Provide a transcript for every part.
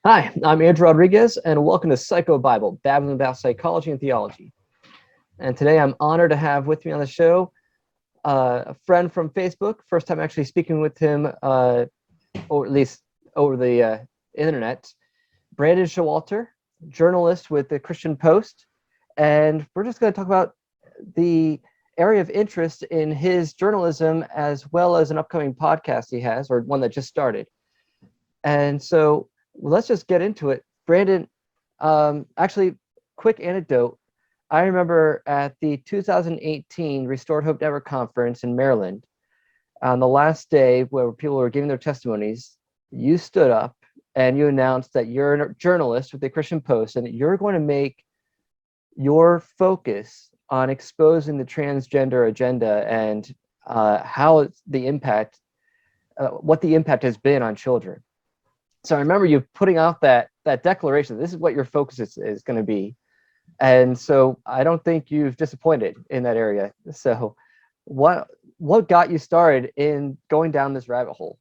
Hi, I'm Andrew Rodriguez, and welcome to Psycho Bible, babbling about psychology and theology. And today I'm honored to have with me on the show a friend from Facebook. First time actually speaking with him, or at least over the internet. Brandon Showalter, journalist with the Christian Post. And we're just going to talk about the area of interest in his journalism as well as an upcoming podcast he has, or one that just started. And so let's just get into it. Brandon, actually, quick anecdote. I remember at the 2018 Restored Hope Network Conference in Maryland, on the last day where people were giving their testimonies, you stood up and you announced that you're a journalist with the Christian Post and that you're going to make your focus on exposing the transgender agenda and how the impact, what the impact has been on children. So I remember you putting out that declaration. This is what your focus is going to be. And so I don't think you've disappointed in that area. So what got you started in going down this rabbit hole?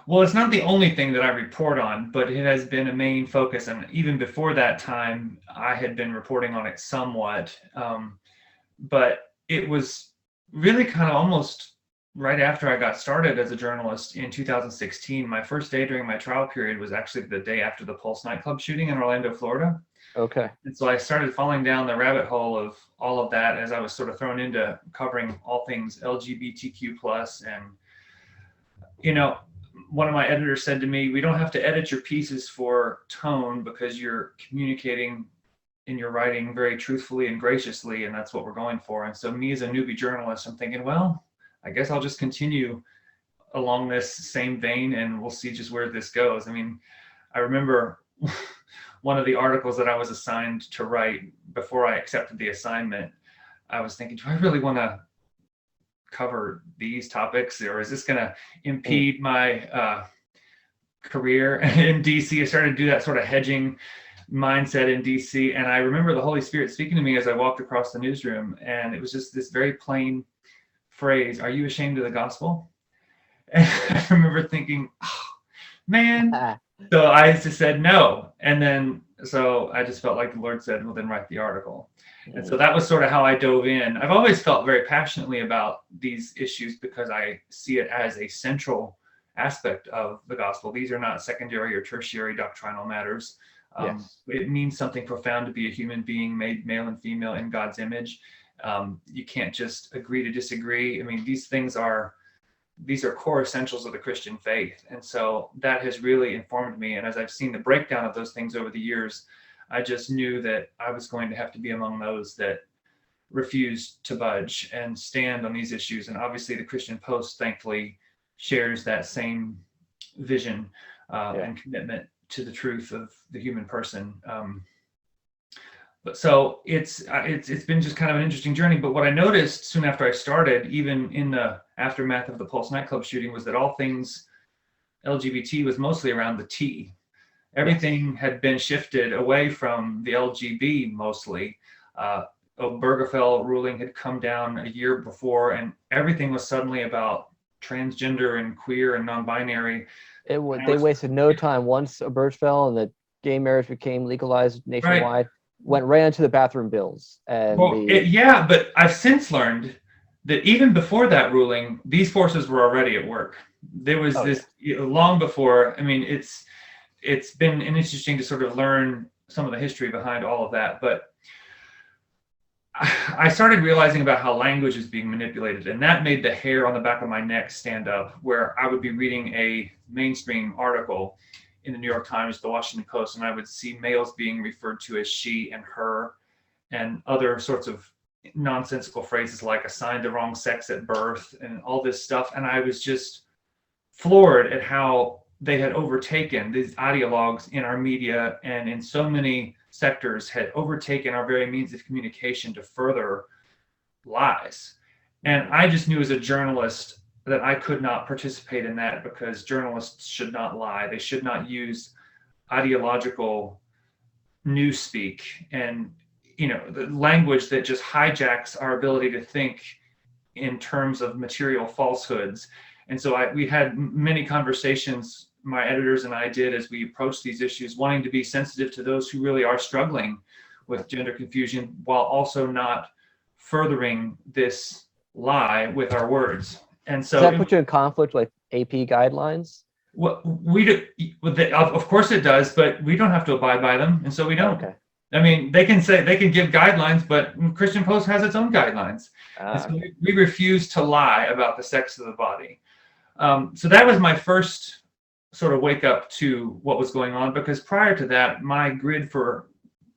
Well, it's not the only thing that I report on, but it has been a main focus. And even before that time, I had been reporting on it somewhat. But it was really kind of almost right after I got started as a journalist in 2016. My first day during my trial period was actually the day after the Pulse nightclub shooting in Orlando, Florida. Okay. And so I started falling down the rabbit hole of all of that as I was sort of thrown into covering all things LGBTQ plus. And, one of my editors said to me, we don't have to edit your pieces for tone because you're communicating in your writing very truthfully and graciously, and that's what we're going for. And so me as a newbie journalist, I'm thinking, well, I guess I'll just continue along this same vein and we'll see just where this goes. I mean, I remember one of the articles that I was assigned to write before I accepted the assignment. I was thinking, do I really want to cover these topics, or is this going to impede my career in DC? I started to do that sort of hedging mindset in DC. And I remember the Holy Spirit speaking to me as I walked across the newsroom. And it was just this very plain phrase, "Are you ashamed of the gospel?" And I remember thinking, oh, man. So I just said no. And then, so I just felt like the Lord said, well, then write the article. And so that was sort of how I dove in. I've always felt very passionately about these issues because I see it as a central aspect of the gospel. These are not secondary or tertiary doctrinal matters. Yes. It means something profound to be a human being made male and female in God's image. You can't just agree to disagree. I mean, these are core essentials of the Christian faith. And so that has really informed me. And as I've seen the breakdown of those things over the years, I just knew that I was going to have to be among those that refused to budge and stand on these issues. And obviously the Christian Post, thankfully, shares that same vision and commitment to the truth of the human person. But so it's been just kind of an interesting journey. But what I noticed soon after I started, even in the aftermath of the Pulse nightclub shooting, was that all things LGBT was mostly around the T. Everything had been shifted away from the LGB mostly. Obergefell ruling had come down a year before, and everything was suddenly about transgender and queer and non-binary. They wasted no time. Once Obergefell and the gay marriage became legalized nationwide, went right into the bathroom bills. And but I've since learned that even before that ruling, these forces were already at work. There was long before. I mean, it's been interesting to sort of learn some of the history behind all of that. But I started realizing about how language is being manipulated, and that made the hair on the back of my neck stand up, where I would be reading a mainstream article in the New York Times, the Washington Post, and I would see males being referred to as she and her, and other sorts of nonsensical phrases like assigned the wrong sex at birth and all this stuff. And I was just floored at how they had overtaken these ideologues in our media and in so many sectors, had overtaken our very means of communication to further lies. And I just knew as a journalist that I could not participate in that, because journalists should not lie. They should not use ideological newspeak and the language that just hijacks our ability to think in terms of material falsehoods. And so we had many conversations my editors and I did as we approached these issues, wanting to be sensitive to those who really are struggling with gender confusion, while also not furthering this lie with our words. And so does that put you in conflict with AP guidelines? Well, we do, of course it does, but we don't have to abide by them, and so we don't. Okay. I mean, they can give guidelines, but Christian Post has its own guidelines. And so we refuse to lie about the sex of the body. So that was my first sort of wake up to what was going on, because prior to that, my grid for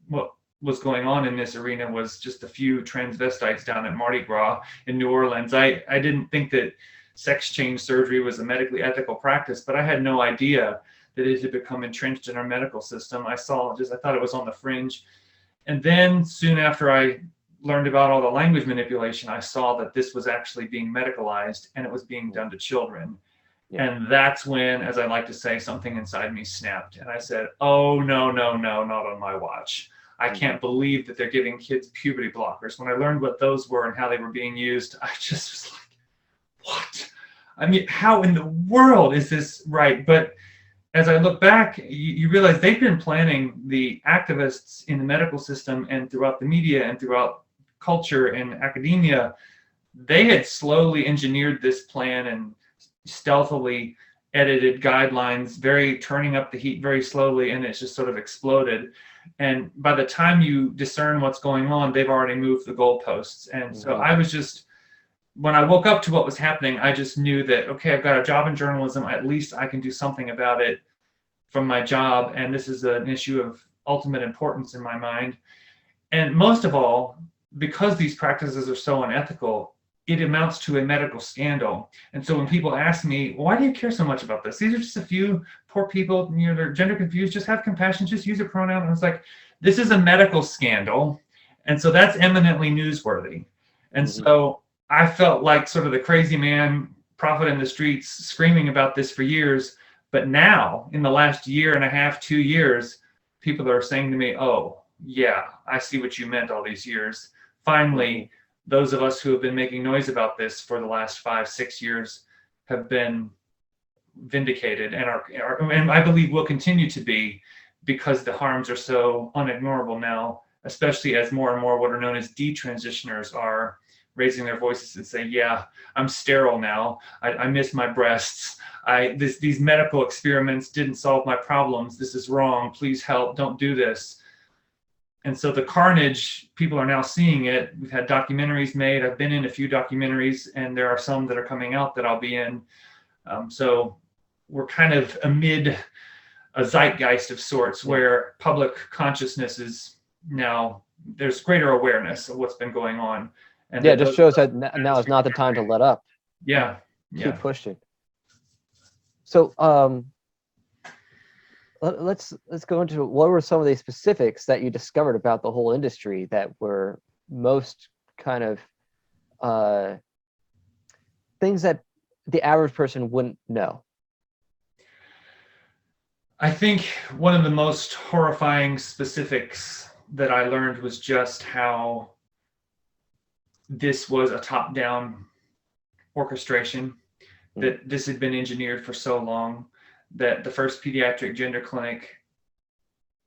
what was going on in this arena was just a few transvestites down at Mardi Gras in New Orleans. I didn't think that sex change surgery was a medically ethical practice, but I had no idea that it had become entrenched in our medical system. I thought it was on the fringe. And then soon after I learned about all the language manipulation, I saw that this was actually being medicalized, and it was being done to children. Yeah. And that's when, as I like to say, something inside me snapped. And I said, oh, no, not on my watch. I can't believe that they're giving kids puberty blockers. When I learned what those were and how they were being used, I just was like, what? I mean, how in the world is this right? But as I look back, you realize they've been planning, the activists in the medical system and throughout the media and throughout culture and academia, they had slowly engineered this plan and stealthily edited guidelines, turning up the heat very slowly, and it's just sort of exploded. And by the time you discern what's going on, they've already moved the goalposts. And so I was just, when I woke up to what was happening, I just knew that, okay, I've got a job in journalism. At least I can do something about it from my job. And this is an issue of ultimate importance in my mind. And most of all, because these practices are so unethical, it amounts to a medical scandal. And so when people ask me, why do you care so much about this? These are just a few poor people, they're gender confused, just have compassion, just use a pronoun. And it's like, this is a medical scandal. And so that's eminently newsworthy. And so I felt like sort of the crazy man, prophet in the streets, screaming about this for years. But now, in the last year and a half, 2 years, people are saying to me, oh, yeah, I see what you meant all these years. Finally, those of us who have been making noise about this for the last 5, 6 years have been vindicated, and and I believe will continue to be, because the harms are so unignorable now, especially as more and more what are known as detransitioners are raising their voices and saying, yeah, I'm sterile now. I miss my breasts. These medical experiments didn't solve my problems. This is wrong. Please help. Don't do this. And so the carnage, people are now seeing it. We've had documentaries made. I've been in a few documentaries, and there are some that are coming out that I'll be in. So we're kind of amid a zeitgeist of sorts where public consciousness is now, there's greater awareness of what's been going on. And it just shows that now is not the time to let up. Yeah. Keep pushing. So let's go into what were some of the specifics that you discovered about the whole industry that were most kind of things that the average person wouldn't know. I think one of the most horrifying specifics that I learned was just how this was a top-down orchestration, that this had been engineered for so long, that the first pediatric gender clinic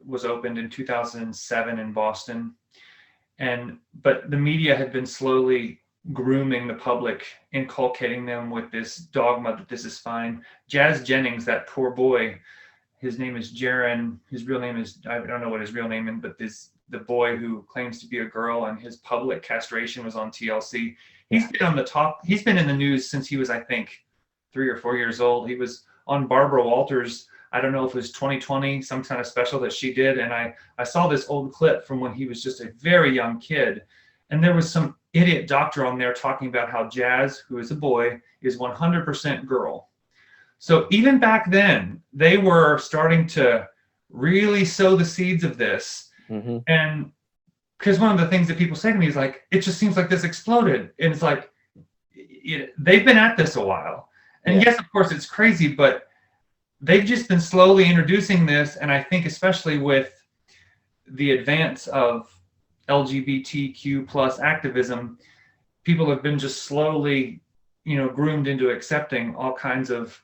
was opened in 2007 in Boston. But the media had been slowly grooming the public, inculcating them with this dogma that this is fine. Jazz Jennings, that poor boy, his name is Jaron. His real name is, I don't know what his real name is, but the boy who claims to be a girl, and his public castration was on TLC. He's been on the top. He's been in the news since he was, I think, 3 or 4 years old. He was on Barbara Walters, I don't know if it was 2020, some kind of special that she did. And I saw this old clip from when he was just a very young kid. And there was some idiot doctor on there talking about how Jazz, who is a boy, is 100% girl. So even back then, they were starting to really sow the seeds of this. And because one of the things that people say to me is like, it just seems like this exploded. And it's like, they've been at this a while. And yes, of course, it's crazy, but they've just been slowly introducing this. And I think especially with the advance of LGBTQ plus activism, people have been just slowly, groomed into accepting all kinds of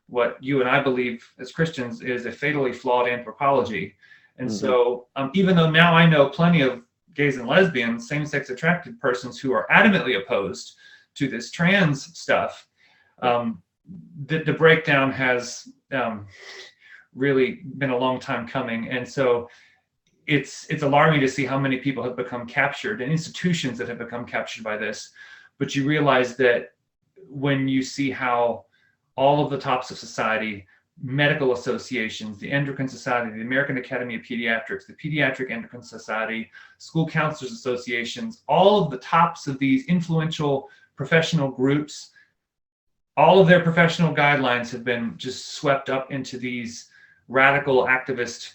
what you and I believe as Christians is a fatally flawed anthropology. And Mm-hmm. so even though now I know plenty of gays and lesbians, same-sex attracted persons who are adamantly opposed to this trans stuff, the breakdown has really been a long time coming. And so it's alarming to see how many people have become captured and institutions that have become captured by this. But you realize that when you see how all of the tops of society, medical associations, the Endocrine Society, the American Academy of Pediatrics, the Pediatric Endocrine Society, school counselors associations, all of the tops of these influential professional groups, all of their professional guidelines have been just swept up into these radical activist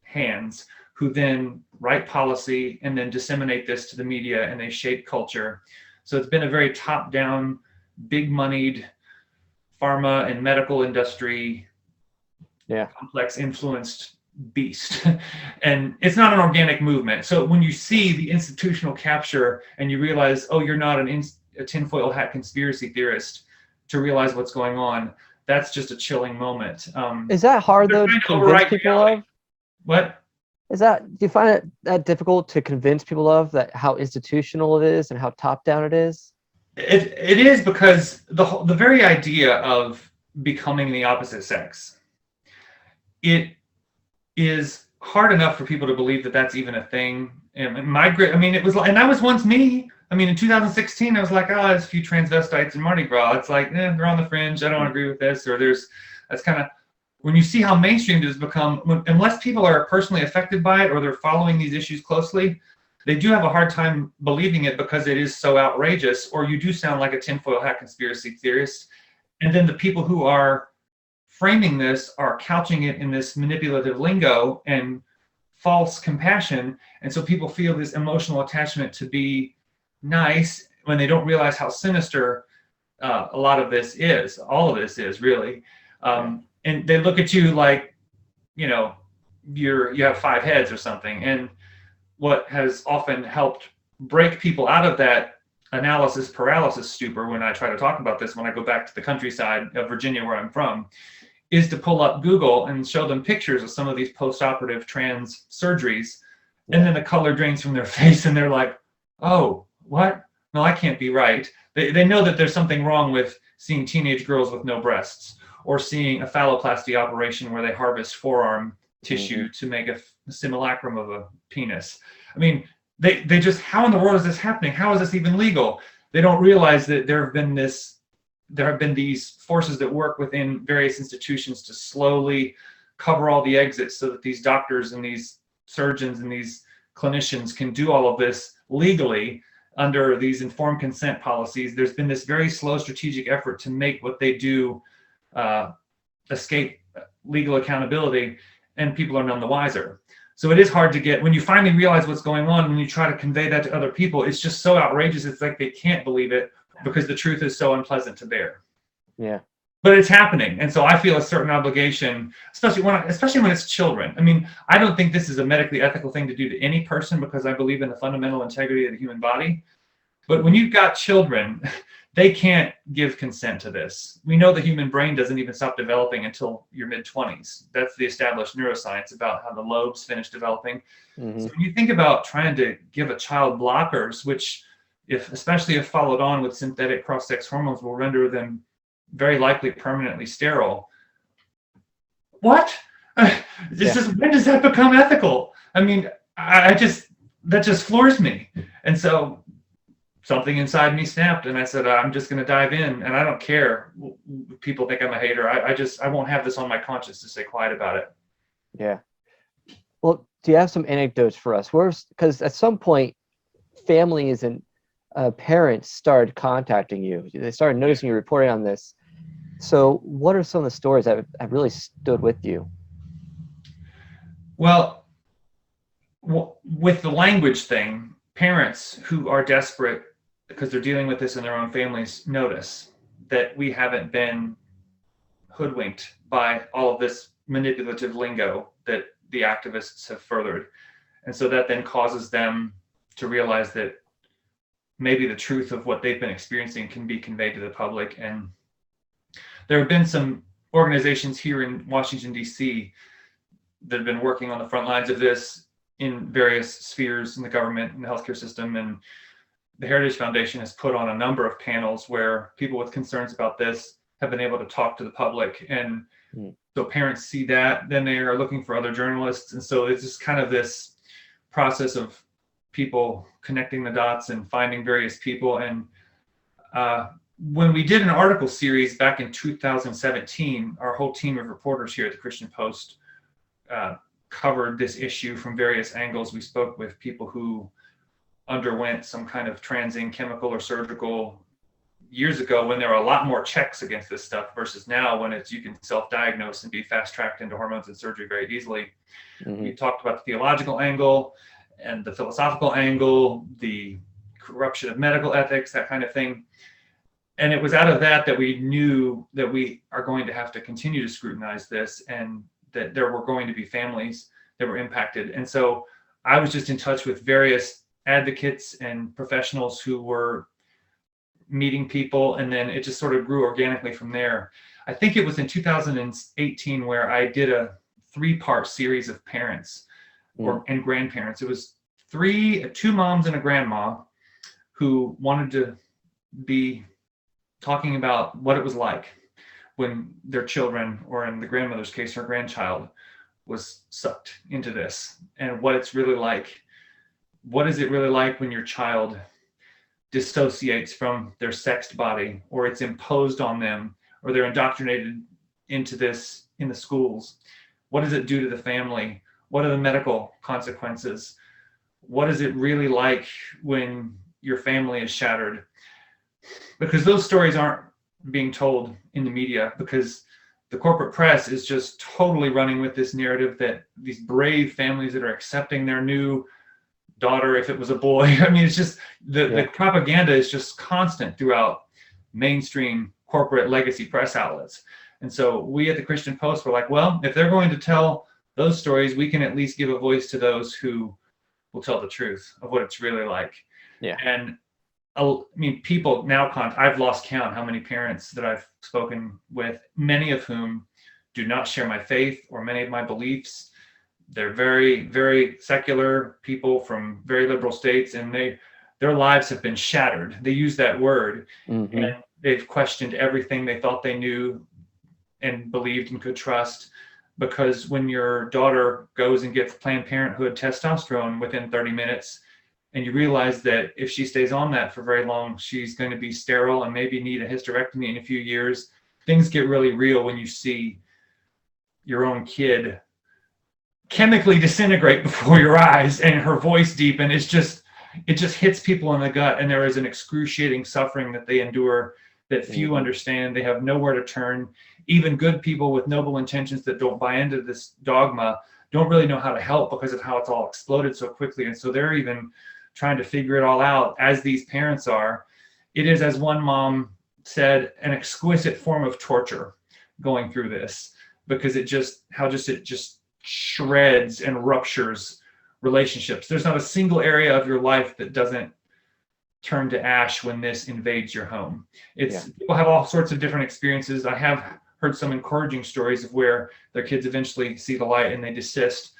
hands, who then write policy and then disseminate this to the media, and they shape culture. So it's been a very top-down, big-moneyed pharma and medical industry, complex influenced beast. And it's not an organic movement. So when you see the institutional capture and you realize, oh, you're not a tinfoil hat conspiracy theorist, to realize what's going on, that's just a chilling moment. Is that hard though to convince people of? What? Do you find it that difficult to convince people of that, how institutional it is and how top down it is? It is, because the very idea of becoming the opposite sex, it is hard enough for people to believe that that's even a thing. And it was, and that was once me. I mean, in 2016, I was like, oh, there's a few transvestites in Mardi Gras. It's like, they're on the fringe. I don't agree with this. Or that's kind of, when you see how mainstream it has become, unless people are personally affected by it or they're following these issues closely, they do have a hard time believing it because it is so outrageous, or you do sound like a tinfoil hat conspiracy theorist. And then the people who are framing this are couching it in this manipulative lingo and false compassion. And so people feel this emotional attachment to be nice when they don't realize how sinister a lot of this is. All of this is really. And they look at you like, you have 5 heads or something. And what has often helped break people out of that analysis paralysis stupor, when I try to talk about this, when I go back to the countryside of Virginia, where I'm from, is to pull up Google and show them pictures of some of these post-operative trans surgeries. And then the color drains from their face and they're like, oh, what? No, I can't be right. They know that there's something wrong with seeing teenage girls with no breasts, or seeing a phalloplasty operation where they harvest forearm tissue to make a simulacrum of a penis. I mean, they just, how in the world is this happening? How is this even legal? They don't realize that there have been these forces that work within various institutions to slowly cover all the exits, so that these doctors and these surgeons and these clinicians can do all of this legally under these informed consent policies. There's been this very slow strategic effort to make what they do escape legal accountability, and people are none the wiser. So it is hard to get, when you finally realize what's going on, when you try to convey that to other people, it's just so outrageous. It's like they can't believe it because the truth is so unpleasant to bear. Yeah. But it's happening. And so I feel a certain obligation, especially when it's children. I mean, I don't think this is a medically ethical thing to do to any person, because I believe in the fundamental integrity of the human body. But when you've got children, they can't give consent to this. We know the human brain doesn't even stop developing until your mid-20s. That's the established neuroscience about how the lobes finish developing. Mm-hmm. So when you think about trying to give a child blockers, which, especially if followed on with synthetic cross-sex hormones, will render them very likely permanently sterile. What? When does that become ethical? I mean, that just floors me. And so something inside me snapped, and I said, I'm just going to dive in, and I don't care if people think I'm a hater. I won't have this on my conscience to stay quiet about it. Yeah. Well, do you have some anecdotes for us? Because at some point, families and parents started contacting you. They started noticing you reporting on this. So what are some of the stories that have really stood with you? Well, with the language thing, parents who are desperate because they're dealing with this in their own families notice that we haven't been hoodwinked by all of this manipulative lingo that the activists have furthered. And so that then causes them to realize that maybe the truth of what they've been experiencing can be conveyed to the public. And there have been some organizations here in Washington, D.C. that have been working on the front lines of this in various spheres in the government and the healthcare system. And the Heritage Foundation has put on a number of panels where people with concerns about this have been able to talk to the public. And so parents see that, then they are looking for other journalists. And so it's just kind of this process of people connecting the dots and finding various people. And when we did an article series back in 2017, our whole team of reporters here at the Christian Post covered this issue from various angles. We spoke with people who underwent some kind of transing chemical or surgical years ago, when there were a lot more checks against this stuff versus now when it's you can self-diagnose and be fast-tracked into hormones and surgery very easily. We talked about the theological angle and the philosophical angle, the corruption of medical ethics, that kind of thing. And it was out of that that we knew that we are going to have to continue to scrutinize this, and that there were going to be families that were impacted. And so I was just in touch with various advocates and professionals who were meeting people, and then it just sort of grew organically from there. I think it was in 2018 where I did a 3-part series of parents and grandparents. It was two moms and a grandma who wanted to be talking about what it was like when their children, or in the grandmother's case, her grandchild, was sucked into this, and what it's really like. What is it really like when your child dissociates from their sexed body, or it's imposed on them, or they're indoctrinated into this in the schools? What does it do to the family? What are the medical consequences? What is it really like when your family is shattered? Because those stories aren't being told in the media, because the corporate press is just totally running with this narrative that these brave families that are accepting their new daughter, if it was a boy. I mean, it's just the propaganda is just constant throughout mainstream corporate legacy press outlets. And so we at the Christian Post were like, well, if they're going to tell those stories, we can at least give a voice to those who will tell the truth of what it's really like. And I mean, people now, I've lost count how many parents that I've spoken with, many of whom do not share my faith or many of my beliefs. They're very, very secular people from very liberal states, and their lives have been shattered. They use that word, and they've questioned everything they thought they knew and believed and could trust. Because when your daughter goes and gets Planned Parenthood testosterone within 30 minutes, and you realize that if she stays on that for very long, she's going to be sterile and maybe need a hysterectomy in a few years, things get really real when you see your own kid chemically disintegrate before your eyes and her voice deepen. It just hits people in the gut, and there is an excruciating suffering that they endure that few understand. They have nowhere to turn. Even good people with noble intentions that don't buy into this dogma don't really know how to help because of how it's all exploded so quickly. And so they're even trying to figure it all out, as these parents are. It is, as one mom said, an exquisite form of torture going through this, because it just shreds and ruptures relationships. There's not a single area of your life that doesn't turn to ash when this invades your home. People have all sorts of different experiences. I have heard some encouraging stories of where their kids eventually see the light and they desist.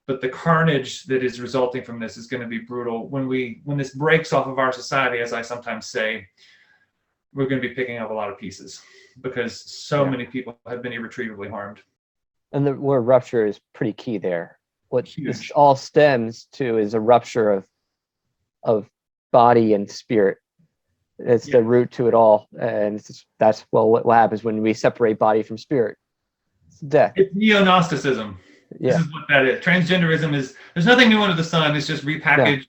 But the carnage that is resulting from this is going to be brutal. When this breaks off of our society, as I sometimes say, we're going to be picking up a lot of pieces, because so many people have been irretrievably harmed. And the word rupture is pretty key there. What this all stems to is a rupture of body and spirit. It's the root to it all, and that's what happens when we separate body from spirit. It's death. It's neo-Gnosticism. This is what that is. Transgenderism there's nothing new under the sun. It's just repackaged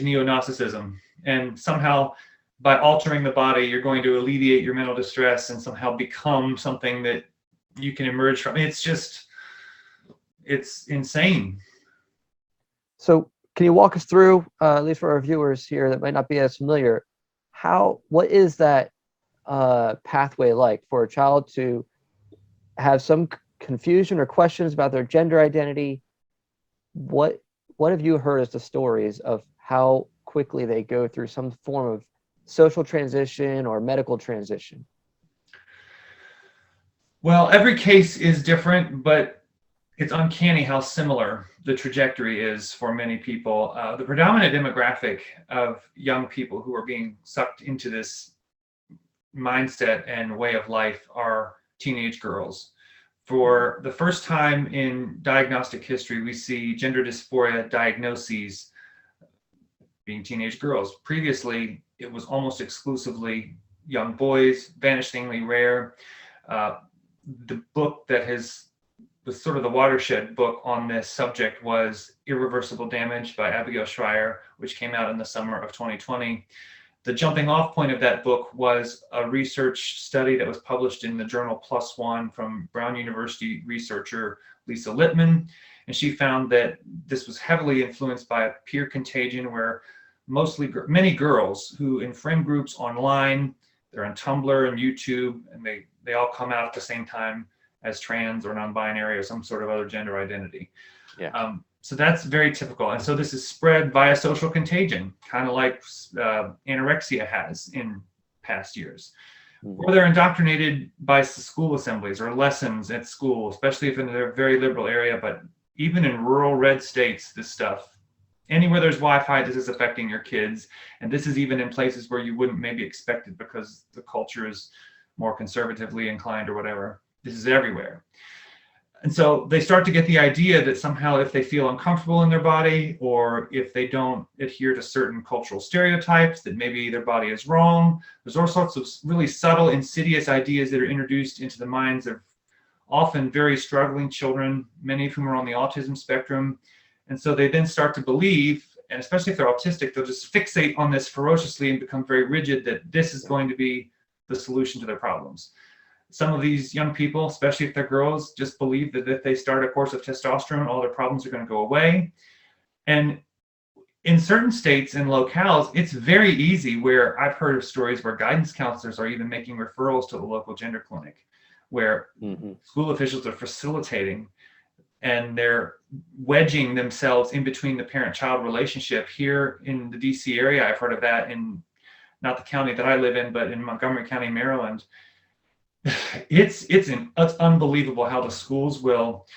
neo-Gnosticism. And somehow, by altering the body, you're going to alleviate your mental distress and somehow become something that you can emerge from. It's insane. So can you walk us through, at least for our viewers here that might not be as familiar, what is that pathway like for a child to have some confusion or questions about their gender identity? What have you heard as the stories of how quickly they go through some form of social transition or medical transition? Well, every case is different, but it's uncanny how similar the trajectory is for many people. The predominant demographic of young people who are being sucked into this mindset and way of life are teenage girls. For the first time in diagnostic history, we see gender dysphoria diagnoses being teenage girls. Previously, it was almost exclusively young boys, vanishingly rare. The book that was sort of the watershed book on this subject was Irreversible Damage by Abigail Schreier, which came out in the summer of 2020. The jumping off point of that book was a research study that was published in the journal PLOS ONE from Brown University researcher Lisa Littman. And she found that this was heavily influenced by a peer contagion where many girls who in friend groups online, they're on Tumblr and YouTube, and they all come out at the same time as trans or non-binary or some sort of other gender identity. Yeah. So that's very typical. And so this is spread via social contagion, kind of like anorexia has in past years. Mm-hmm. Or they're indoctrinated by school assemblies or lessons at school, especially if in a very liberal area. But even in rural red states, this stuff, anywhere there's Wi-Fi, this is affecting your kids. And this is even in places where you wouldn't maybe expect it because the culture is more conservatively inclined or whatever. This is everywhere. And so they start to get the idea that somehow if they feel uncomfortable in their body or if they don't adhere to certain cultural stereotypes, that maybe their body is wrong. There's all sorts of really subtle, insidious ideas that are introduced into the minds of often very struggling children, many of whom are on the autism spectrum. And so they then start to believe, and especially if they're autistic, they'll just fixate on this ferociously and become very rigid that this is going to be the solution to their problems. Some of these young people, especially if they're girls, just believe that if they start a course of testosterone, all their problems are going to go away. And in certain states and locales, it's very easy where I've heard of stories where guidance counselors are even making referrals to the local gender clinic, where school officials are facilitating and they're wedging themselves in between the parent-child relationship. Here in the DC area, I've heard of that in not the county that I live in, but in Montgomery County, Maryland. It's unbelievable how the schools will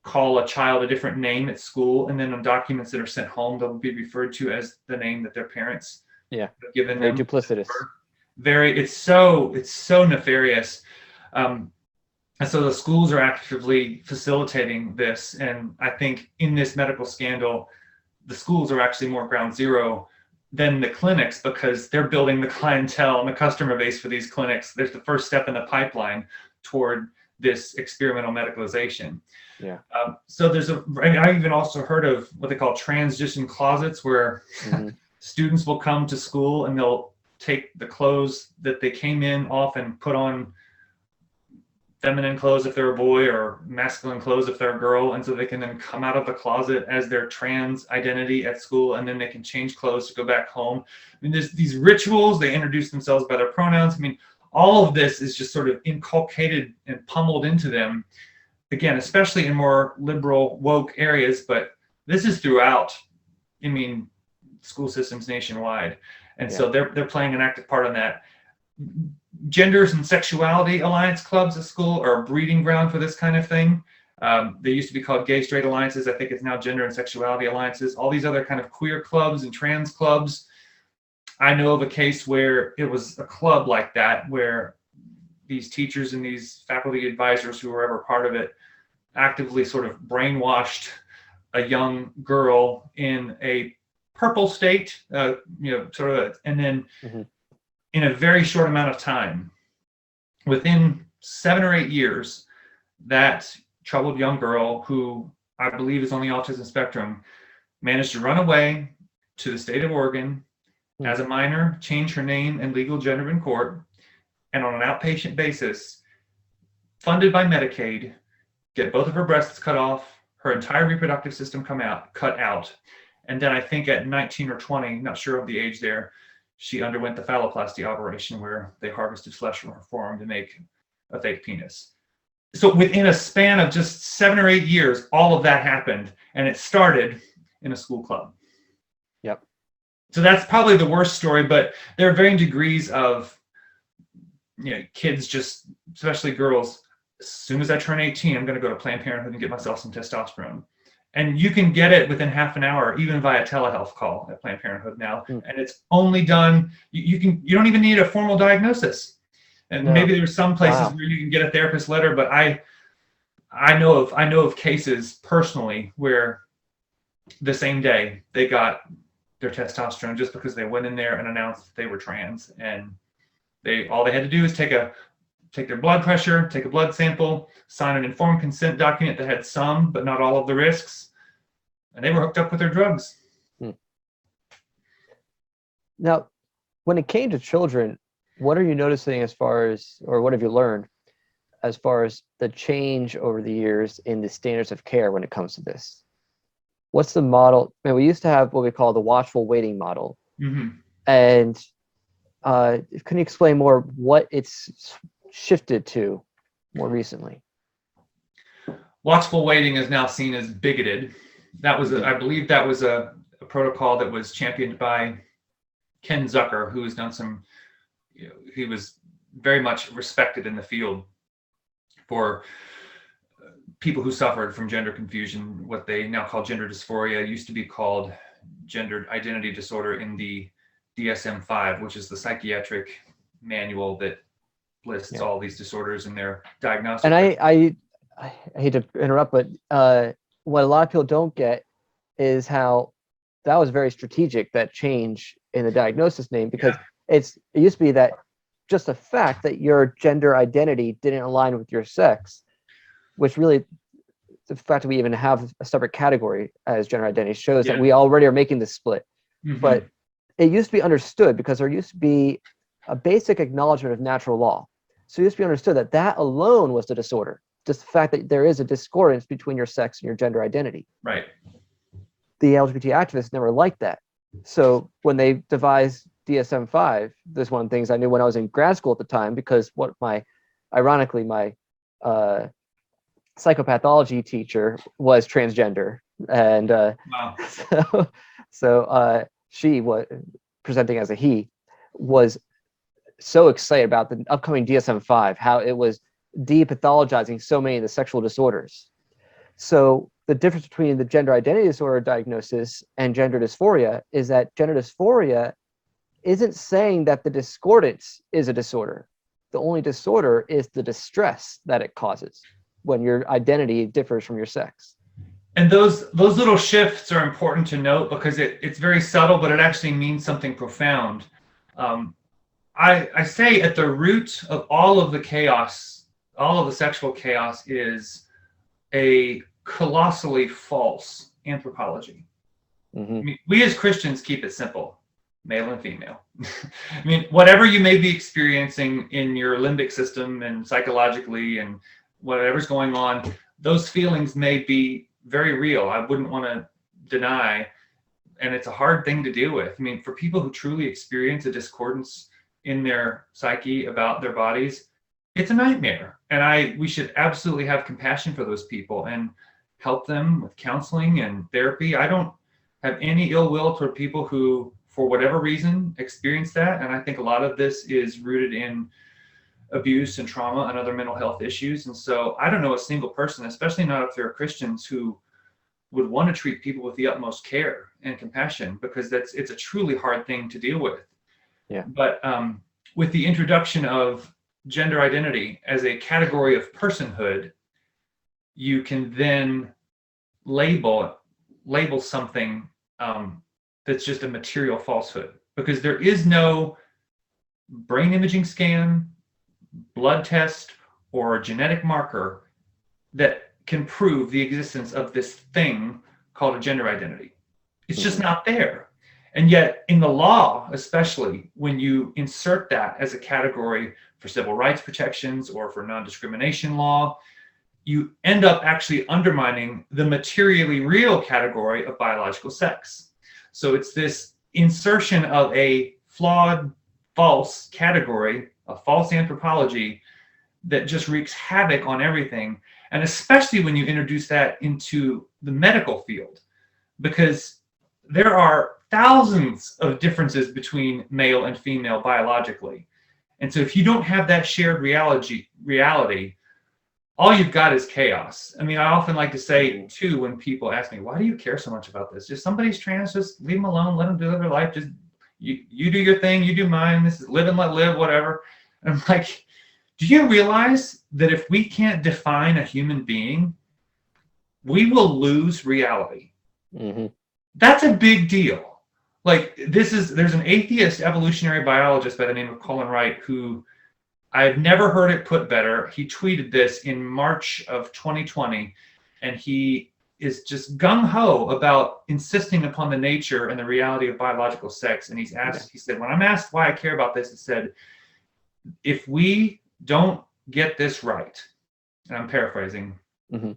call a child a different name at school, and then on documents that are sent home, they'll be referred to as the name that their parents have given them. Very duplicitous. It's so nefarious. And so the schools are actively facilitating this, and I think in this medical scandal, the schools are actually more ground zero than the clinics because they're building the clientele and the customer base for these clinics. There's the first step in the pipeline toward this experimental medicalization. Yeah. So I even also heard of what they call transition closets where students will come to school and they'll take the clothes that they came in off and put on feminine clothes if they're a boy or masculine clothes if they're a girl, and so they can then come out of the closet as their trans identity at school, and then they can change clothes to go back home. I mean, there's these rituals, they introduce themselves by their pronouns. I mean, all of this is just sort of inculcated and pummeled into them, again, especially in more liberal woke areas, but this is throughout, school systems nationwide. And so they're playing an active part on that. Genders and sexuality alliance clubs at school are a breeding ground for this kind of thing. They used to be called gay straight alliances. I think it's now gender and sexuality alliances. All these other kind of queer clubs and trans clubs. I know of a case where it was a club like that, where these teachers and these faculty advisors who were ever part of it actively sort of brainwashed a young girl in a purple state, and then in a very short amount of time, within 7 or 8 years, that troubled young girl, who I believe is on the autism spectrum, managed to run away to the state of Oregon as a minor, change her name and legal gender in court, and on an outpatient basis, funded by Medicaid, get both of her breasts cut off, her entire reproductive system cut out. And then I think at 19 or 20, not sure of the age there, she underwent the phalloplasty operation where they harvested flesh from her forearm to make a fake penis. So within a span of just 7 or 8 years, all of that happened, and it started in a school club. Yep. So that's probably the worst story, but there are varying degrees of, kids just, especially girls, as soon as I turn 18, I'm going to go to Planned Parenthood and get myself some testosterone. And you can get it within half an hour, even via telehealth call at Planned Parenthood now. And it's only done, you don't even need a formal diagnosis. And maybe there's some places where you can get a therapist letter, but I know of cases personally where the same day they got their testosterone just because they went in there and announced that they were trans, and all they had to do is take their blood pressure, take a blood sample, sign an informed consent document that had some but not all of the risks, and they were hooked up with their drugs. Now, when it came to children, what are you noticing as far as, or what have you learned as far as the change over the years in the standards of care when it comes to this? What's the model? I mean, we used to have what we call the watchful waiting model. And can you explain more what it's shifted to more recently? Watchful waiting is now seen as bigoted. That was, I believe that was a protocol that was championed by Ken Zucker, who has done some, he was very much respected in the field for people who suffered from gender confusion, what they now call gender dysphoria. It used to be called gender identity disorder in the DSM-5, which is the psychiatric manual that lists all these disorders in their diagnostic. And I hate to interrupt, but what a lot of people don't get is how that was very strategic, that change in the diagnosis name, because it used to be that just the fact that your gender identity didn't align with your sex, which really, the fact that we even have a separate category as gender identity shows that we already are making this split. But it used to be understood because there used to be a basic acknowledgement of natural law. So it used to be understood that that alone was the disorder, just the fact that there is a discordance between your sex and your gender identity. Right. The LGBT activists never liked that. So when they devised DSM-5, this is one of the things I knew when I was in grad school at the time, because ironically, my psychopathology teacher was transgender, and so she was presenting as a he, was so excited about the upcoming DSM-5, how it was depathologizing so many of the sexual disorders. So the difference between the gender identity disorder diagnosis and gender dysphoria is that gender dysphoria isn't saying that the discordance is a disorder. The only disorder is the distress that it causes when your identity differs from your sex. And those little shifts are important to note because it's very subtle, but it actually means something profound. I say at the root of all of the chaos, all of the sexual chaos, is a colossally false anthropology. I mean, we as Christians keep it simple, male and female. I mean, whatever you may be experiencing in your limbic system and psychologically and whatever's going on, those feelings may be very real. I wouldn't want to deny, and it's a hard thing to deal with. I mean, for people who truly experience a discordance in their psyche about their bodies, it's a nightmare. And we should absolutely have compassion for those people and help them with counseling and therapy. I don't have any ill will toward people who, for whatever reason, experience that. And I think a lot of this is rooted in abuse and trauma and other mental health issues. And so I don't know a single person, especially not if they're Christians, who would want to treat people with the utmost care and compassion, because it's a truly hard thing to deal with. Yeah. But with the introduction of gender identity as a category of personhood, you can then label something that's just a material falsehood, because there is no brain imaging scan, blood test, or genetic marker that can prove the existence of this thing called a gender identity. It's just not there. And yet in the law, especially when you insert that as a category for civil rights protections or for non-discrimination law, you end up actually undermining the materially real category of biological sex. So it's this insertion of a flawed, false category, a false anthropology, that just wreaks havoc on everything. And especially when you introduce that into the medical field, because there are thousands of differences between male and female biologically. And so if you don't have that shared reality, all you've got is chaos. I mean, I often like to say too, when people ask me, why do you care so much about this? Just somebody's trans, just leave them alone, let them live their life. Just you do your thing, you do mine. This is live and let live, whatever. And I'm like, do you realize that if we can't define a human being, we will lose reality? Mm-hmm. That's a big deal. Like there's an atheist evolutionary biologist by the name of Colin Wright who I've never heard it put better. He tweeted this in March of 2020, and he is just gung-ho about insisting upon the nature and the reality of biological sex. And he said, when I'm asked why I care about this, he said, if we don't get this right, and I'm paraphrasing, Mm-hmm.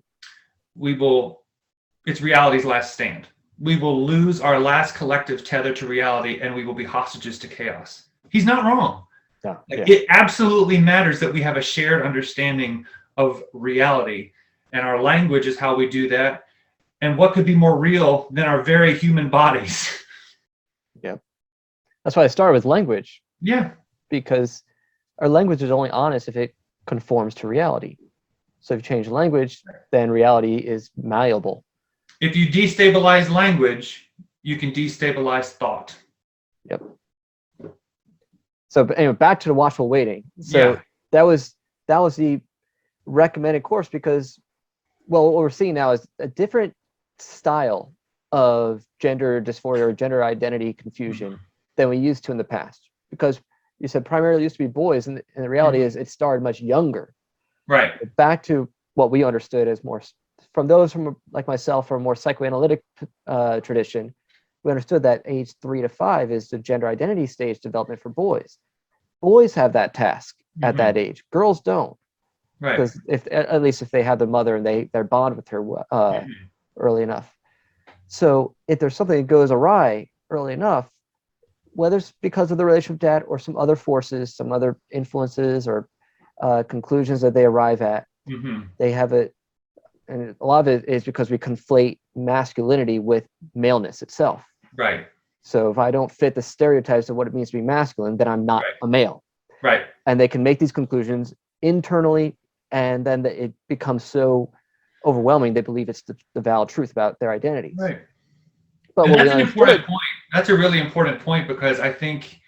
it's reality's last stand. We will lose our last collective tether to reality, and we will be hostages to chaos. He's not wrong. Yeah. It absolutely matters that we have a shared understanding of reality, and our language is how we do that. And what could be more real than our very human bodies? Yeah. That's why I started with language. Yeah. Because our language is only honest if it conforms to reality. So if you change language, then reality is malleable. If you destabilize language, you can destabilize thought. Yep. So anyway, back to the watchful waiting. So that was the recommended course because, well, what we're seeing now is a different style of gender dysphoria or gender identity confusion than we used to in the past. Because you said primarily it used to be boys, and the reality is it started much younger. Right. Back to what we understood as more, from those from like myself from a more psychoanalytic tradition, we understood that age 3 to 5 is the gender identity stage development for boys. Boys have that task at that age. Girls don't. Right. Because at least if they have their mother and they're bond with her early enough. So if there's something that goes awry early enough, whether it's because of the relationship with dad or some other forces, some other influences or conclusions that they arrive at, they have it. And a lot of it is because we conflate masculinity with maleness itself. Right. So if I don't fit the stereotypes of what it means to be masculine, then I'm not a male. Right. And they can make these conclusions internally, and then it becomes so overwhelming they believe it's the valid truth about their identities. Right. But and that's an important point. That's a really important point because I think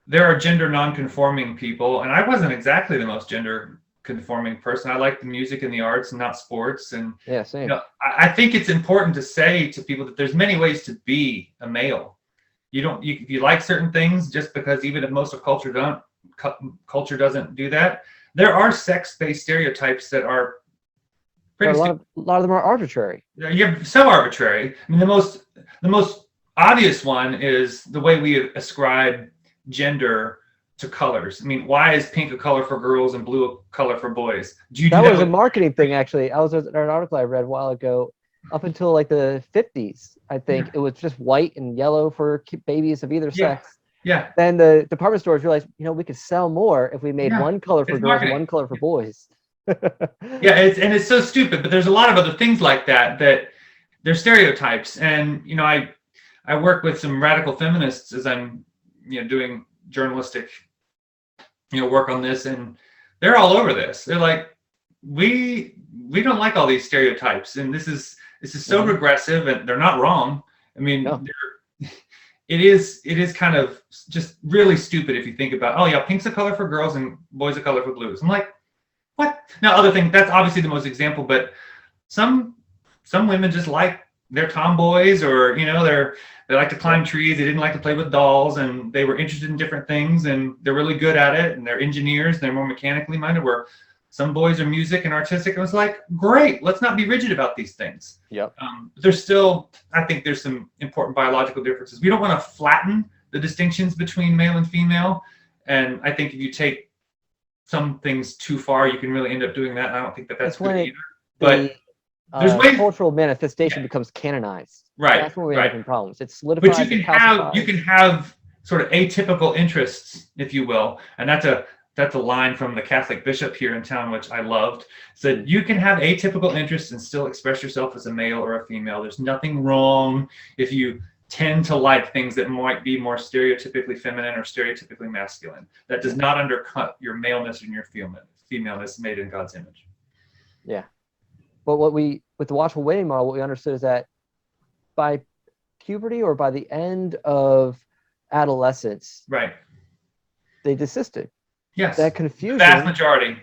there are gender non-conforming people, and I wasn't exactly the most gender conforming person. I like the music and the arts and not sports. And yeah, same. You know, I think it's important to say to people that there's many ways to be a male. If you like certain things, just because even if most of culture doesn't do that, there are sex-based stereotypes that are pretty. A lot of them are arbitrary. Yeah, so arbitrary. I mean, the most obvious one is the way we ascribe gender to colors. I mean, why is pink a color for girls and blue a color for boys? That was a marketing thing, actually. I was in an article I read a while ago. Up until like the 50s, I think it was just white and yellow for babies of either sex. Yeah. Then the department stores realized, we could sell more if we made one color for girls and one color for boys. It's so stupid, but there's a lot of other things like that they're stereotypes. And I work with some radical feminists as I'm doing journalistic work on this, and they're all over this. They're like, we don't like all these stereotypes, and this is so regressive, and they're not wrong. I mean, it is kind of just really stupid if you think about, pink's a color for girls and boys a color for blues. I'm like, what? Now, other thing, that's obviously the most example, but some women just like they're tomboys, or they like to climb trees. They didn't like to play with dolls, and they were interested in different things, and they're really good at it, and they're engineers, and they're more mechanically minded, where some boys are music and artistic. And it's like, great, let's not be rigid about these things. Yep. I think there's some important biological differences. We don't want to flatten the distinctions between male and female. And I think if you take some things too far, you can really end up doing that. And I don't think that's good either. But there's ways. Cultural manifestation becomes canonized. Right. That's when we're having problems. It's solidified. But you can have sort of atypical interests, if you will, and that's a line from the Catholic bishop here in town, which I loved. Said you can have atypical interests and still express yourself as a male or a female. There's nothing wrong if you tend to like things that might be more stereotypically feminine or stereotypically masculine. That does not undercut your maleness and your femaleness made in God's image. Yeah. But with the watchful waiting model, what we understood is that by puberty or by the end of adolescence, Right. they desisted. Yes. That The confusion, vast majority.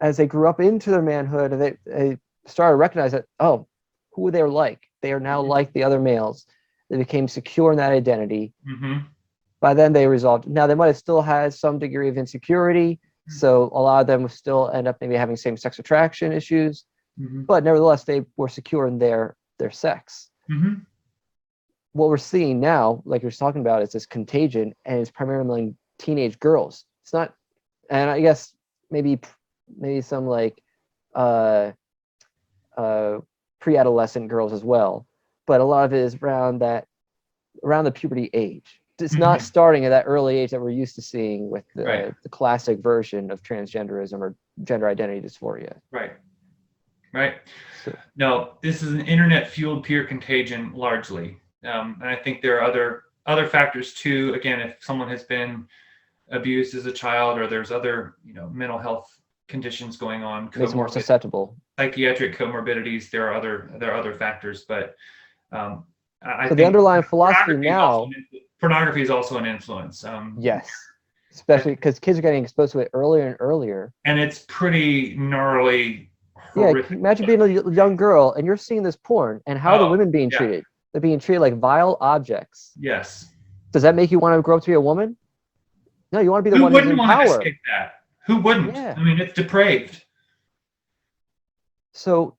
as they grew up into their manhood, and they started to recognize that, oh, who they were like. They are now like the other males. They became secure in that identity. Mm-hmm. By then, they resolved. Now, they might have still had some degree of insecurity, so a lot of them would still end up maybe having same-sex attraction issues, Mm-hmm. but nevertheless, they were secure in their sex. Mm-hmm. What we're seeing now, like you're talking about, is this contagion, and it's primarily teenage girls. It's not, and I guess maybe some like uh, pre-adolescent girls as well, but a lot of it is around the puberty age. It's not starting at that early age that we're used to seeing with the classic version of transgenderism or gender identity dysphoria. Right. So, no, this is an internet-fueled peer contagion largely, and I think there are other factors too. Again, if someone has been abused as a child, or there's other mental health conditions going on, makes them more susceptible. Psychiatric comorbidities. There are other factors, but I think the underlying philosophy now. Pornography is also an influence. Yes, especially because kids are getting exposed to it earlier and earlier. And it's pretty gnarly. Horrific. Yeah, imagine being a young girl and you're seeing this porn, and how are the women being treated? They're being treated like vile objects. Yes. Does that make you want to grow up to be a woman? No, you want to be the one who's in power. Who wouldn't want to escape that? Who wouldn't? Yeah. I mean, it's depraved. So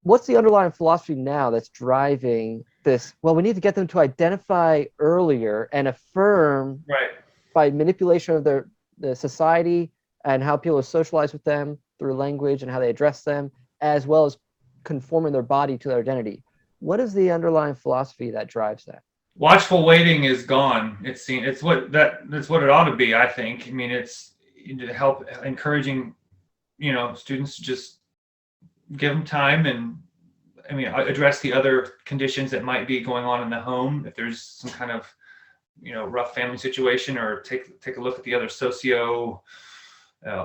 what's the underlying philosophy now that's driving this? Well, we need to get them to identify earlier and affirm by manipulation of the society and how people socialize with them through language and how they address them, as well as conforming their body to their identity. What is the underlying philosophy that drives that? Watchful waiting is gone. It's what it ought to be, I think. I mean, it's to help encouraging, students to just give them time and, address the other conditions that might be going on in the home. If there's some kind of, rough family situation, or take a look at the other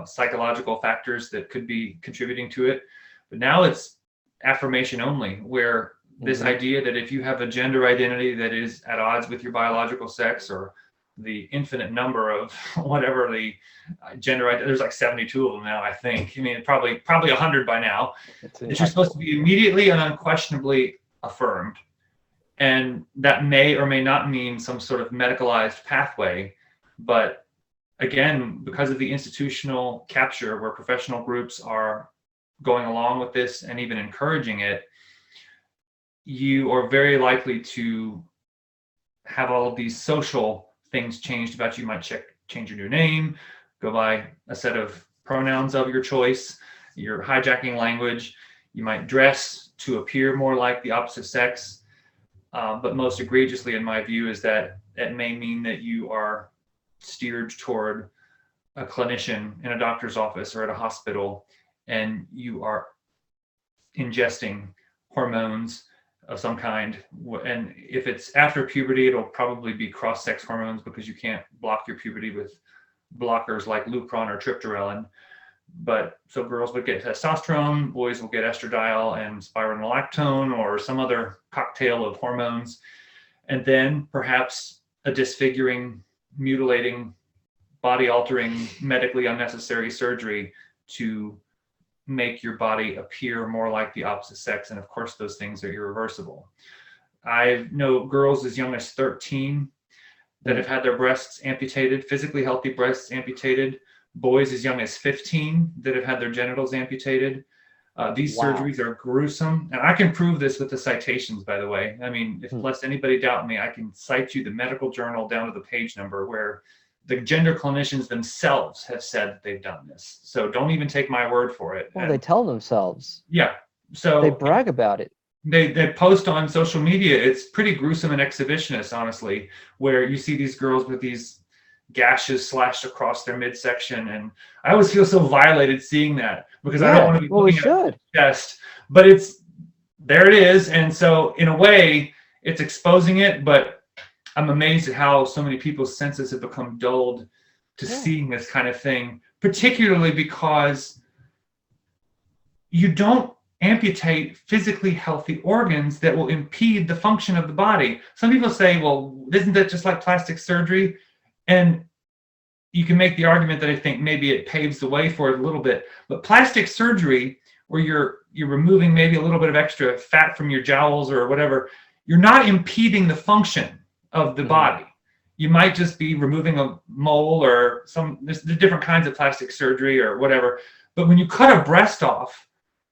psychological factors that could be contributing to it. But now it's affirmation only, where this idea that if you have a gender identity that is at odds with your biological sex, or the infinite number of whatever the gender identity, there's like 72 of them now, I think. I mean, probably 100 by now. That you're supposed to be immediately and unquestionably affirmed. And that may or may not mean some sort of medicalized pathway. But again, because of the institutional capture where professional groups are going along with this and even encouraging it, you are very likely to have all of these social things changed about you. You might change your new name, go by a set of pronouns of your choice, you're hijacking language, you might dress to appear more like the opposite sex. But most egregiously, in my view, is that it may mean that you are steered toward a clinician in a doctor's office or at a hospital, and you are ingesting hormones of some kind. And if it's after puberty, it'll probably be cross-sex hormones, because you can't block your puberty with blockers like Lupron or triptorelin. But so girls would get testosterone, boys will get estradiol and spironolactone, or some other cocktail of hormones. And then perhaps a disfiguring, mutilating, body-altering, medically unnecessary surgery to make your body appear more like the opposite sex. And of course, those things are irreversible. I know girls as young as 13 that have had their breasts amputated, physically healthy breasts amputated. Boys as young as 15 that have had their genitals amputated. These surgeries are gruesome. And I can prove this with the citations, by the way. I mean, if lest anybody doubt me, I can cite you the medical journal down to the page number where the gender clinicians themselves have said that they've done this. So don't even take my word for it. Well, they tell themselves. Yeah. So they brag about it. They post on social media. It's pretty gruesome and exhibitionist, honestly, where you see these girls with these gashes slashed across their midsection, and I always feel so violated seeing that, because I don't want to be looking at the chest, but there it is. And so in a way it's exposing it, but I'm amazed at how so many people's senses have become dulled to seeing this kind of thing, particularly because you don't amputate physically healthy organs that will impede the function of the body. Some people say, well, isn't that just like plastic surgery? And you can make the argument that I think maybe it paves the way for it a little bit. But plastic surgery, where you're removing maybe a little bit of extra fat from your jowls or whatever, you're not impeding the function of the body. You might just be removing a mole or there's different kinds of plastic surgery or whatever. But when you cut a breast off,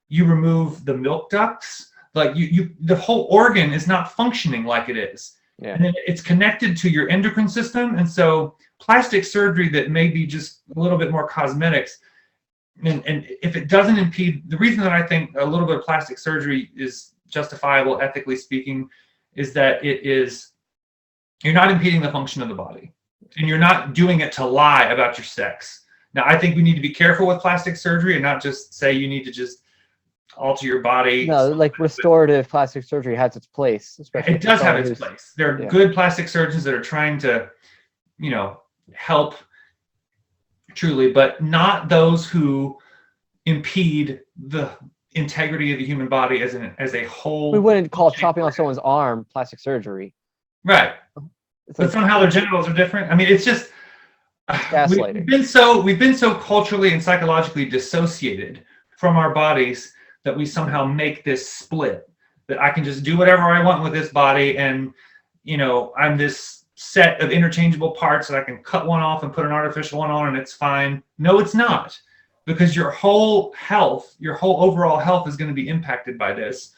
you remove the milk ducts. Like the whole organ is not functioning like it is. Yeah. And then it's connected to your endocrine system. And so plastic surgery that may be just a little bit more cosmetics, and if it doesn't impede, the reason that I think a little bit of plastic surgery is justifiable, ethically speaking, is that you're not impeding the function of the body, and you're not doing it to lie about your sex. Now, I think we need to be careful with plastic surgery and not just say you need to just alter your body. No, like restorative plastic surgery has its place. Especially it does have its place. There are good plastic surgeons that are trying to, help truly, but not those who impede the integrity of the human body as a whole. We wouldn't call chopping off someone's arm plastic surgery. Right. But somehow their genitals are different. I mean, it's just gaslighting. We've been so culturally and psychologically dissociated from our bodies that we somehow make this split, that I can just do whatever I want with this body, and I'm this set of interchangeable parts that I can cut one off and put an artificial one on and it's fine. No, it's not, because your whole overall health is going to be impacted by this.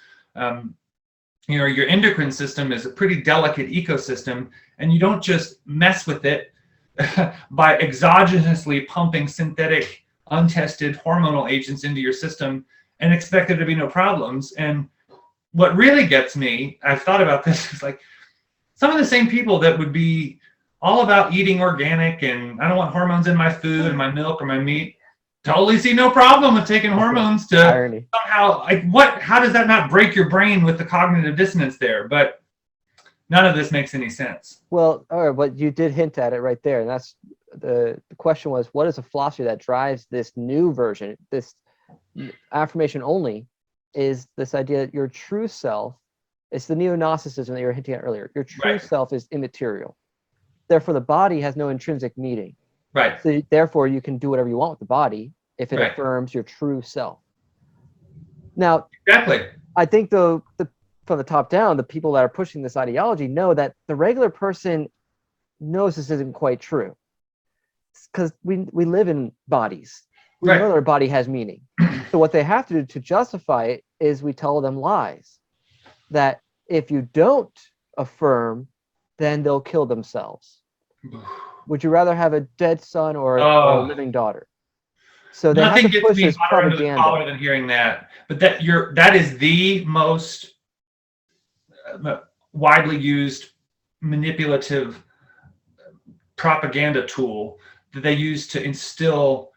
Your endocrine system is a pretty delicate ecosystem, and you don't just mess with it by exogenously pumping synthetic, untested hormonal agents into your system and expect there to be no problems. And what really gets me, I've thought about this, is like some of the same people that would be all about eating organic and I don't want hormones in my food and my milk or my meat, totally see no problem with taking hormones to irony. Somehow, how does that not break your brain with the cognitive dissonance there? But none of this makes any sense. Well, all right, but you did hint at it right there. And that's the question was, what is a philosophy that drives this new version, this affirmation only, is this idea that your true self, it's the neo-Gnosticism that you were hinting at earlier. Your true self is immaterial. Therefore, the body has no intrinsic meaning. Right. So therefore, you can do whatever you want with the body if it affirms your true self. Now, exactly. I think though, from the top down, the people that are pushing this ideology know that the regular person knows this isn't quite true, because we live in bodies. We know their body has meaning. So what they have to do to justify it is we tell them lies. That if you don't affirm, then they'll kill themselves. Would you rather have a dead son or a living daughter? So they have to push this propaganda. Nothing than hearing that. But that is the most widely used manipulative propaganda tool that they use to instill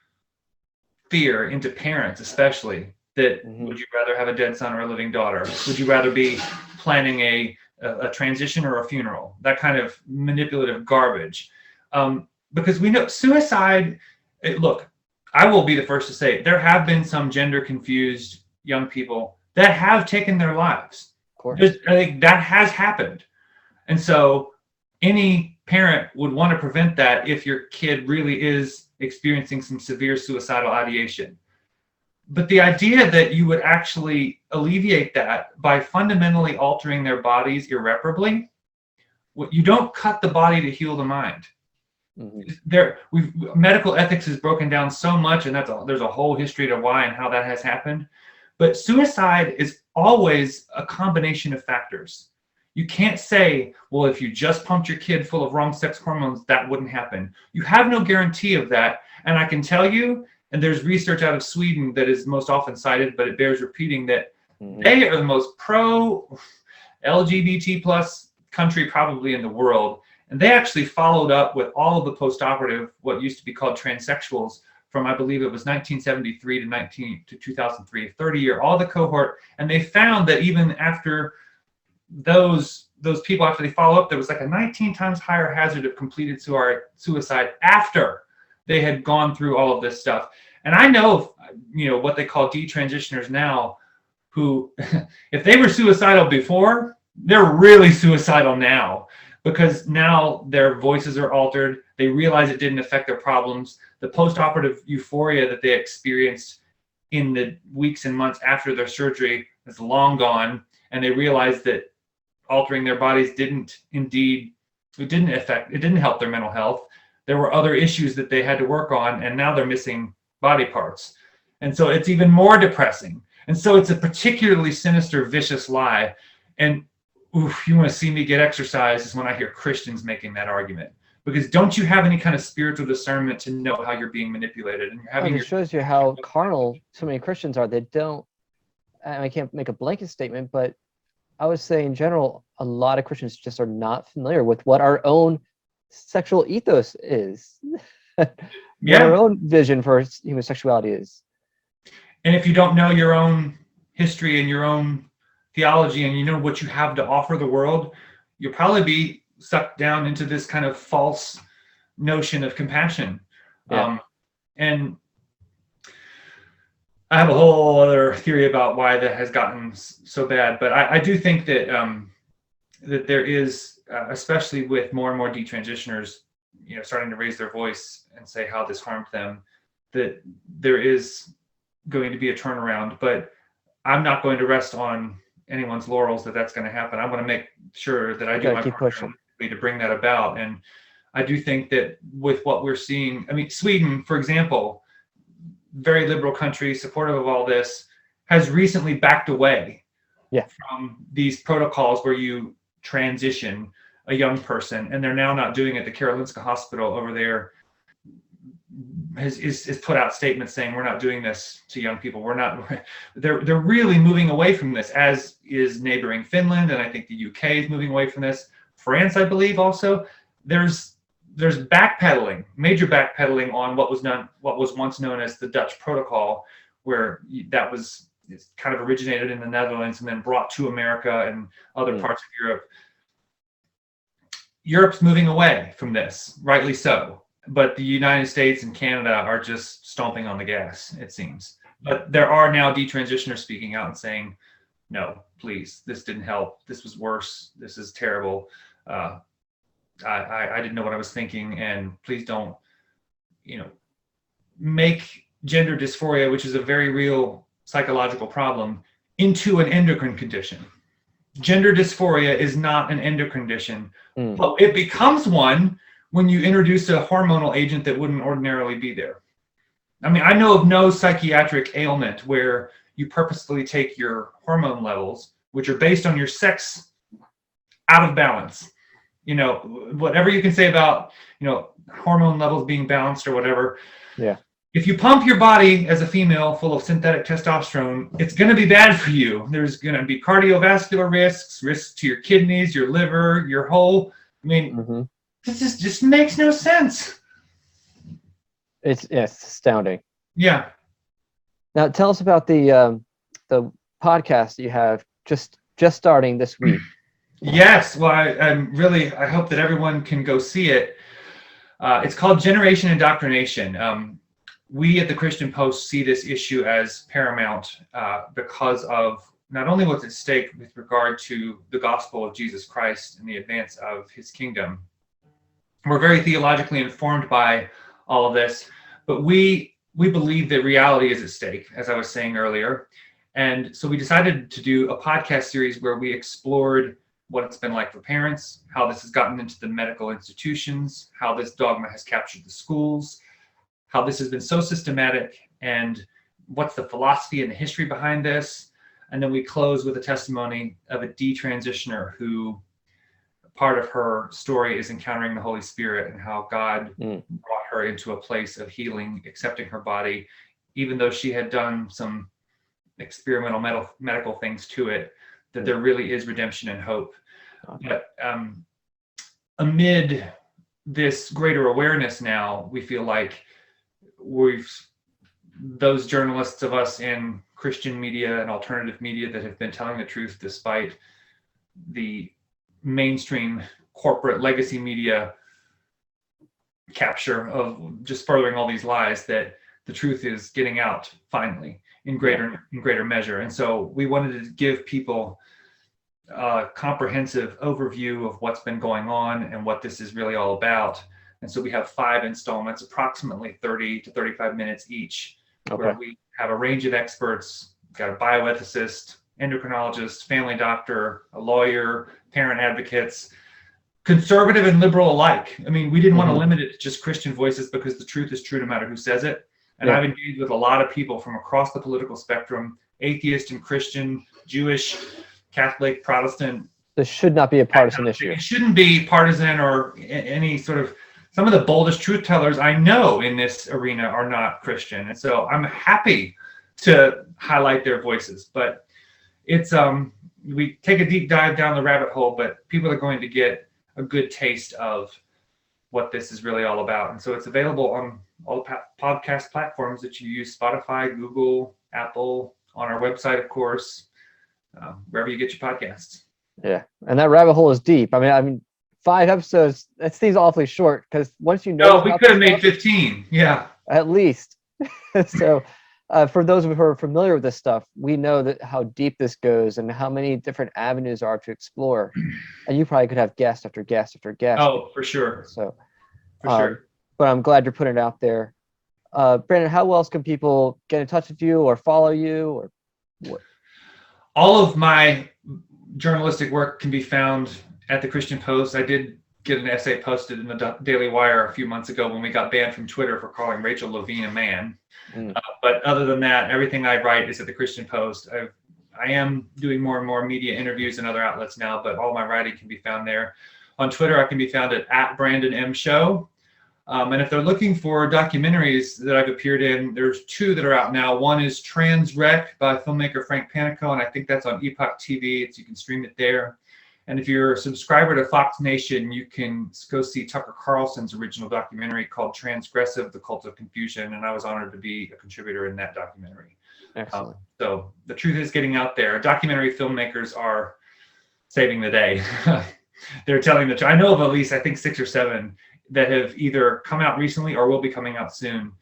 fear into parents, especially. That would you rather have a dead son or a living daughter? Would you rather be planning a transition or a funeral? That kind of manipulative garbage. Because we know suicide, look, I will be the first to say there have been some gender confused young people that have taken their lives. Of course. I think that has happened. And so any parent would want to prevent that if your kid really is experiencing some severe suicidal ideation. But the idea that you would actually alleviate that by fundamentally altering their bodies irreparably, you don't cut the body to heal the mind. Medical ethics is broken down so much, and there's a whole history to why and how that has happened. But suicide is always a combination of factors. You can't say, well, if you just pumped your kid full of wrong sex hormones, that wouldn't happen. You have no guarantee of that. And I can tell you, and there's research out of Sweden that is most often cited, but it bears repeating, that they are the most pro-LGBT plus country probably in the world. And they actually followed up with all of the post-operative, what used to be called transsexuals, from I believe it was 1973 to 2003, 30-year, all the cohort. And they found that even after those people, after they follow up, there was like a 19 times higher hazard of completed suicide after they had gone through all of this stuff. And I know, what they call detransitioners now, who, if they were suicidal before, they're really suicidal now, because now their voices are altered. They realize it didn't affect their problems. The post-operative euphoria that they experienced in the weeks and months after their surgery is long gone, and they realize that altering their bodies didn't help their mental health. There were other issues that they had to work on, and now they're missing body parts. And so it's even more depressing. And so it's a particularly sinister, vicious lie. And you want to see me get exercise is when I hear Christians making that argument. Because don't you have any kind of spiritual discernment to know how you're being manipulated? And it shows you how carnal so many Christians are. They don't, I can't make a blanket statement, but I would say in general, a lot of Christians just are not familiar with what our own sexual ethos is. What our own vision for human sexuality is. And if you don't know your own history and your own theology, and you know what you have to offer the world, you'll probably be sucked down into this kind of false notion of compassion. And I have a whole other theory about why that has gotten so bad, but I do think that that there is, especially with more and more detransitioners, starting to raise their voice and say how this harmed them, that there is going to be a turnaround. But I'm not going to rest on anyone's laurels that that's going to happen. I want to make sure that I do my part to bring that about. And I do think that with what we're seeing, Sweden, for example, very liberal country, supportive of all this, has recently backed away from these protocols where you transition a young person, and they're now not doing it. The Karolinska Hospital over there is put out statements saying we're not doing this to young people. They're really moving away from this, as is neighboring Finland, and I think the UK is moving away from this. France, I believe, also. There's backpedaling, major backpedaling on what was once known as the Dutch Protocol, where that was kind of originated in the Netherlands and then brought to America and other parts of Europe. Europe's moving away from this, rightly so. But the United States and Canada are just stomping on the gas, it seems. But there are now detransitioners speaking out and saying, no, please, this didn't help. This was worse. This is terrible. I didn't know what I was thinking, and please don't, make gender dysphoria, which is a very real psychological problem, into an endocrine condition. Gender dysphoria is not an endocrine condition, but it becomes one when you introduce a hormonal agent that wouldn't ordinarily be there. I know of no psychiatric ailment where you purposefully take your hormone levels, which are based on your sex, out of balance. Whatever you can say about, hormone levels being balanced or whatever. Yeah. If you pump your body as a female full of synthetic testosterone, it's going to be bad for you. There's going to be cardiovascular risks to your kidneys, your liver, your whole. This just makes no sense. It's astounding. Yeah. Now tell us about the podcast that you have just starting this week. Yes. Well, I hope that everyone can go see it. It's called Generation Indoctrination. We at the Christian Post see this issue as paramount because of not only what's at stake with regard to the gospel of Jesus Christ and the advance of his kingdom. We're very theologically informed by all of this, but we believe that reality is at stake, as I was saying earlier. And so we decided to do a podcast series where we explored what it's been like for parents, how this has gotten into the medical institutions, how this dogma has captured the schools, how this has been so systematic, and what's the philosophy and the history behind this. And then we close with a testimony of a detransitioner who part of her story is encountering the Holy Spirit and how God brought her into a place of healing, accepting her body, even though she had done some experimental medical things to it, that there really is redemption and hope. But amid this greater awareness now, we feel like those journalists of us in Christian media and alternative media that have been telling the truth despite the mainstream corporate legacy media capture of just furthering all these lies, that the truth is getting out finally in greater measure. And so we wanted to give people a comprehensive overview of what's been going on and what this is really all about. And so we have 5 installments, approximately 30 to 35 minutes each, where we have a range of experts. We've got a bioethicist, endocrinologist, family doctor, a lawyer, parent advocates, conservative and liberal alike. I mean, we didn't want to limit it to just Christian voices because the truth is true no matter who says it. And I've engaged with a lot of people from across the political spectrum, atheist and Christian, Jewish, Catholic, Protestant. This should not be a partisan issue. It shouldn't be partisan or any sort of, some of the boldest truth tellers I know in this arena are not Christian. And so I'm happy to highlight their voices, but it's, we take a deep dive down the rabbit hole, but people are going to get a good taste of what this is really all about. And so it's available on all the podcast platforms that you use, Spotify, Google, Apple, on our website, of course, wherever you get your podcasts. Yeah. And that rabbit hole is deep. I mean, 5 episodes, that seems awfully short because once you know. No, we could have made 15. Yeah. At least. So for those who are familiar with this stuff, we know that how deep this goes and how many different avenues are to explore. And you probably could have guest after guest after guest. Oh, for sure. So, for sure. But I'm glad you're putting it out there. Brandon, how else can people get in touch with you or follow you or what? All of my journalistic work can be found at the Christian Post. I did get an essay posted in the Daily Wire a few months ago when we got banned from Twitter for calling Rachel Levine a man. But other than that, everything I write is at the Christian Post. I am doing more and more media interviews and other outlets now, but all my writing can be found there. On Twitter, I can be found at Brandon M. Show. And if they're looking for documentaries that I've appeared in, there's 2 that are out now. One is Transgressive by filmmaker Frank Panico, and I think that's on Epoch TV. You can stream it there. And if you're a subscriber to Fox Nation, you can go see Tucker Carlson's original documentary called Transgressive, The Cult of Confusion. And I was honored to be a contributor in that documentary. Excellent. So the truth is getting out there. Documentary filmmakers are saving the day. They're telling the truth. I know of at least, I think 6 or 7 that have either come out recently or will be coming out soon.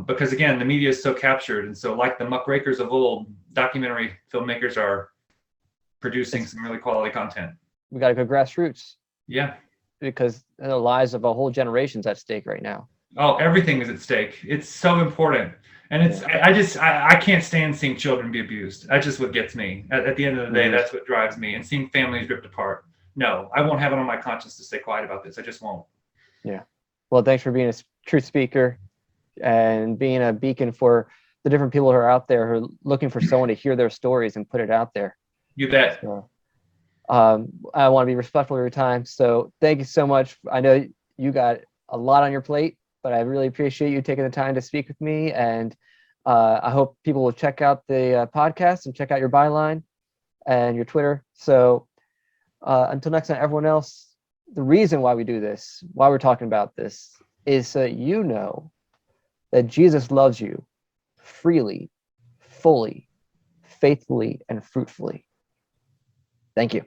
Because again, the media is so captured. And so like the muckrakers of old, documentary filmmakers are producing some really quality content. We got to go grassroots. Yeah. Because the lives of a whole generation's at stake right now. Oh, everything is at stake. It's so important. And it's, I can't stand seeing children be abused. That's just what gets me. At the end of the day, that's what drives me. And seeing families ripped apart. No, I won't have it on my conscience to stay quiet about this. I just won't. Yeah. Well, thanks for being a truth speaker and being a beacon for the different people who are out there who are looking for someone to hear their stories and put it out there. You bet. So, I want to be respectful of your time. So thank you so much. I know you got a lot on your plate, but I really appreciate you taking the time to speak with me. And I hope people will check out the podcast and check out your byline and your Twitter. So until next time, everyone else, the reason why we do this, why we're talking about this, is so that you know that Jesus loves you freely, fully, faithfully, and fruitfully. Thank you.